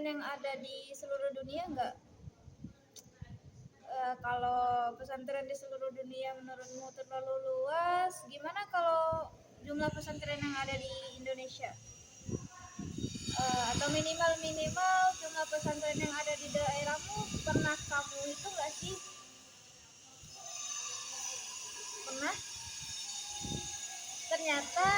pesantren yang ada di seluruh dunia enggak? Kalau pesantren di seluruh dunia menurutmu terlalu luas, gimana kalau jumlah pesantren yang ada di Indonesia? Atau minimal jumlah pesantren yang ada di daerahmu pernah kamu itu nggak sih? Pernah? Ternyata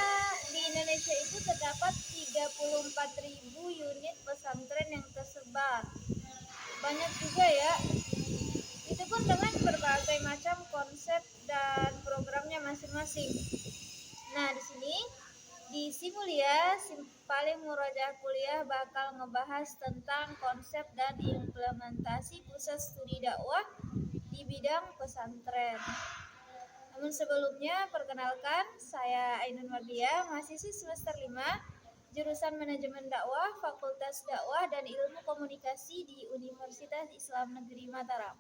di Indonesia itu terdapat 34.000 unit pesantren yang tersebar. Banyak juga ya. Itu pun dengan berbagai macam konsep dan programnya masing-masing. Nah, di sini di Simulia paling Murojaah Kuliah bakal ngebahas tentang konsep dan implementasi pusat studi dakwah di bidang pesantren. Namun sebelumnya, perkenalkan, saya Ainun Mardia, mahasiswi semester 5, jurusan Manajemen Dakwah, Fakultas Dakwah dan Ilmu Komunikasi di Universitas Islam Negeri Mataram.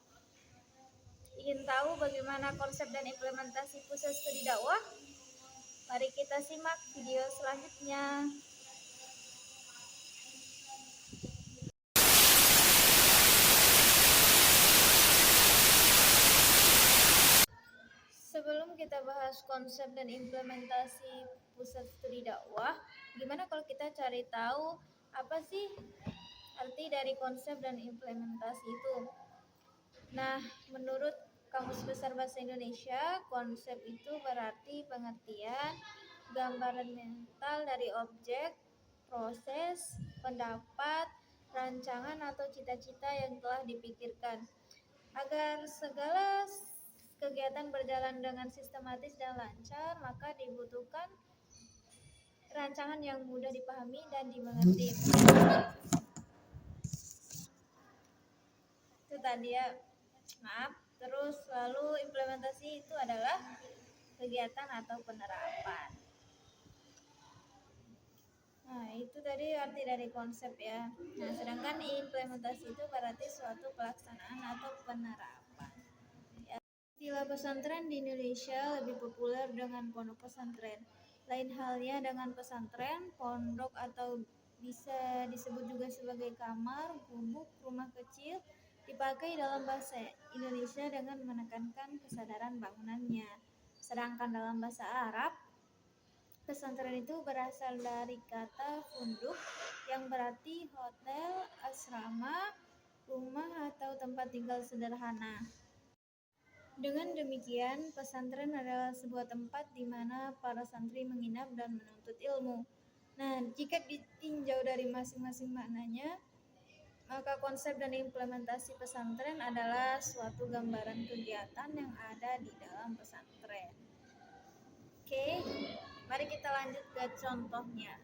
Ingin tahu bagaimana konsep dan implementasi pusat studi dakwah? Mari kita simak video selanjutnya. Sebelum kita bahas konsep dan implementasi pusat studi dakwah, gimana kalau kita cari tahu apa sih arti dari konsep dan implementasi itu? Nah, menurut Kamus Besar Bahasa Indonesia, konsep itu berarti pengertian, gambaran mental dari objek, proses, pendapat, rancangan atau cita-cita yang telah dipikirkan. Agar segala kegiatan berjalan dengan sistematis dan lancar, maka dibutuhkan rancangan yang mudah dipahami dan dimengerti. Itu tadi ya. Maaf. Terus lalu implementasi itu adalah kegiatan atau penerapan. Nah, itu tadi arti dari konsep ya. Nah, sedangkan implementasi itu berarti suatu pelaksanaan atau penerapan. Ya, istilah pesantren di Indonesia lebih populer dengan pondok pesantren. Lain halnya dengan pesantren, pondok atau bisa disebut juga sebagai kamar, gubuk, rumah kecil, dipakai dalam bahasa Indonesia dengan menekankan kesadaran bangunannya. Sedangkan dalam bahasa Arab, pesantren itu berasal dari kata funduk yang berarti hotel, asrama, rumah atau tempat tinggal sederhana. Dengan demikian, pesantren adalah sebuah tempat di mana para santri menginap dan menuntut ilmu. Nah, jika ditinjau dari masing-masing maknanya, maka konsep dan implementasi pesantren adalah suatu gambaran kegiatan yang ada di dalam pesantren. Oke, mari kita lanjut ke contohnya.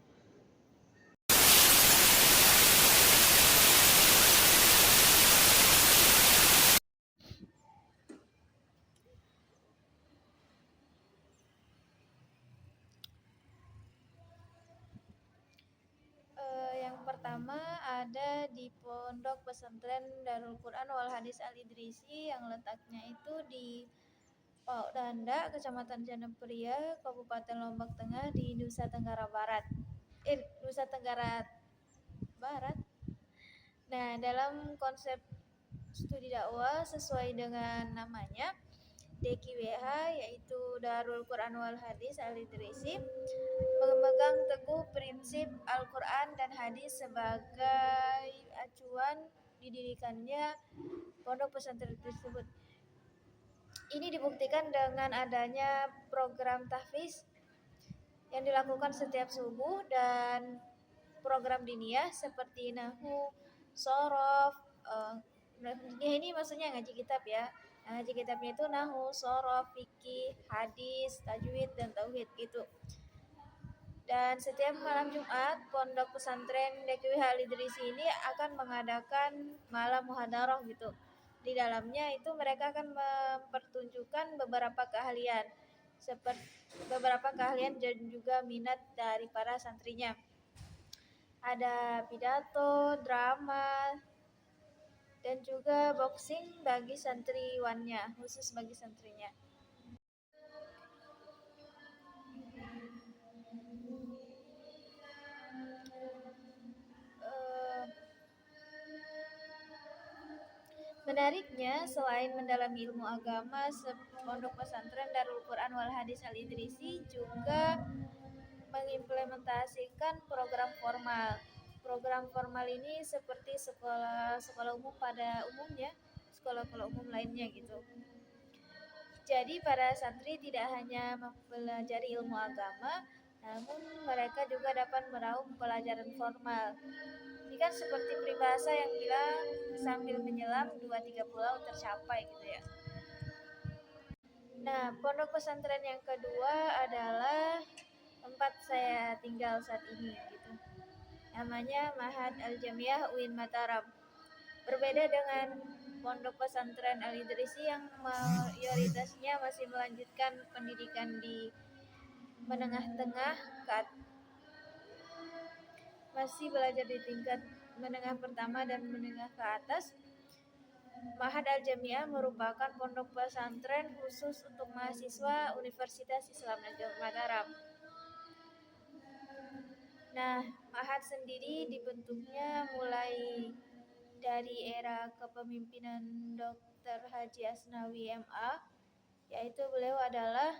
Yang pertama ada di Pondok Pesantren Darul Quran Wal Hadis Al Idrisi yang letaknya itu di Paudanda, Kecamatan Janaperia, Kabupaten Lombok Tengah di Nusa Tenggara Barat. Nusa Tenggara Barat. Nah, dalam konsep studi dakwah sesuai dengan namanya, DQWH yaitu Darul Quran Wal Hadis Al Idrisi memegang teguh prinsip Al-Quran dan Hadis sebagai acuan didirikannya pondok pesantren tersebut. Ini dibuktikan dengan adanya program tahfiz yang dilakukan setiap subuh dan program diniyah seperti Nahwu, Shorof. Diniyah ini maksudnya ngaji kitab ya. Ngaji kitabnya itu Nahwu, Shorof, Fikih, Hadis, Tajwid, dan Tauhid gitu. Dan setiap malam Jumat, Pondok Pesantren DQWH Al Idrisi ini akan mengadakan malam muhadarah gitu. Di dalamnya itu mereka akan mempertunjukkan beberapa keahlian, seperti beberapa keahlian dan juga minat dari para santrinya. Ada pidato, drama, dan juga boxing bagi santriwannya, khusus bagi santrinya. Menariknya, selain mendalami ilmu agama, Pondok Pesantren Darul Quran Wal Hadis Al Idrisi juga mengimplementasikan program formal. Program formal ini seperti sekolah umum pada umumnya, sekolah-sekolah umum lainnya gitu. Jadi para santri tidak hanya mempelajari ilmu agama, namun mereka juga dapat meraup pelajaran formal. Ini kan seperti peribahasa yang bilang sambil menyelam 2-3 pulau tercapai gitu ya. Nah, pondok pesantren yang kedua adalah tempat saya tinggal saat ini gitu. Namanya Ma'had Al-Jamiah UIN Mataram. Berbeda dengan pondok pesantren Al-Idrisi yang mayoritasnya masih melanjutkan pendidikan di menengah tengah, masih belajar di tingkat menengah pertama dan menengah ke atas. Ma'had Al-Jamiah merupakan pondok pesantren khusus untuk mahasiswa Universitas Islam Negeri Mataram. Nah, Ma'had sendiri dibentuknya mulai dari era kepemimpinan Dr. Haji Asnawi MA, yaitu beliau adalah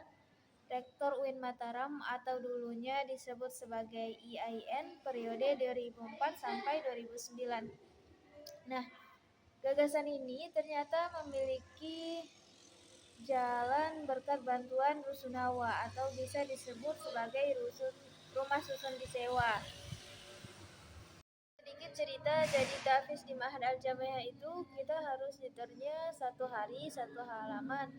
Rektor UIN Mataram atau dulunya disebut sebagai IAIN periode 2004 sampai 2009. Nah, gagasan ini ternyata memiliki jalan berkat bantuan rusunawa atau bisa disebut sebagai rumah susun disewa. Sedikit cerita, jadi tahfiz di Ma'had Al-Jamiah itu kita harus nyetornya 1 hari 1 halaman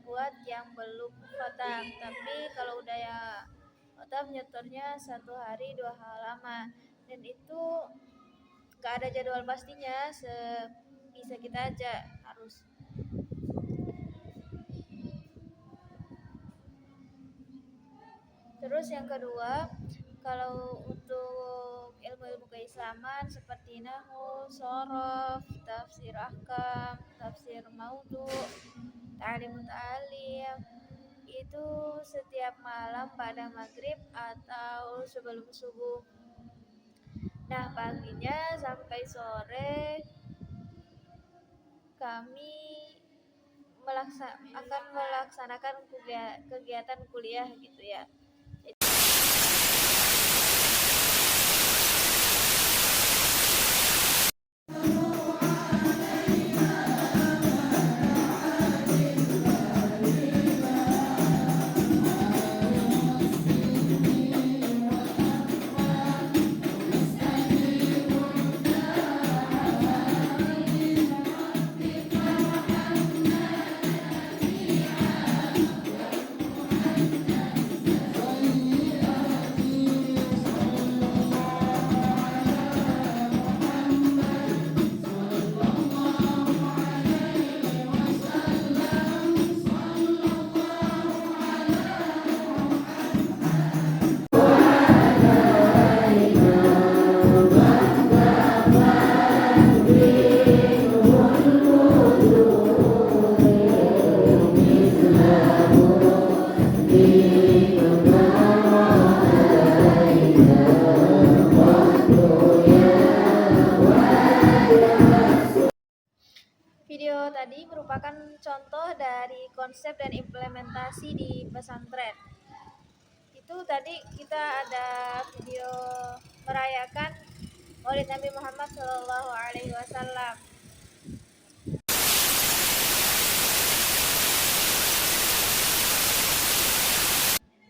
buat yang belum khatam. Tapi kalau udah ya khatam nyetornya 1 hari 2 halaman. Dan itu gak ada jadwal pastinya, bisa kita aja harus. Terus yang kedua, kalau untuk ilmu-ilmu keislaman seperti nahwu, shorof, tafsir ahkam, tafsir maudhu, ta'lim muta'alim, itu setiap malam pada maghrib atau sebelum subuh. Nah, paginya sampai sore kami akan melaksanakan kegiatan kuliah gitu ya. Video tadi merupakan contoh dari konsep dan implementasi di pesantren. Itu tadi kita ada video merayakan Maulid Nabi Muhammad SAW.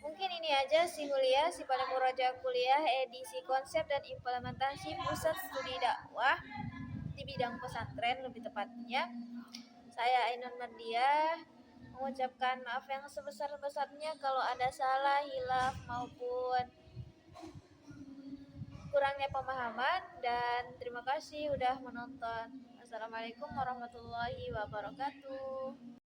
Mungkin ini aja si kuliah, si pada murajaah kuliah edisi konsep dan implementasi pusat studi dakwah di bidang pesantren lebih tepatnya. Saya Ainun Mardiah mengucapkan maaf yang sebesar-besarnya kalau ada salah, hilaf maupun kurangnya pemahaman, dan terima kasih udah menonton. Assalamualaikum warahmatullahi wabarakatuh.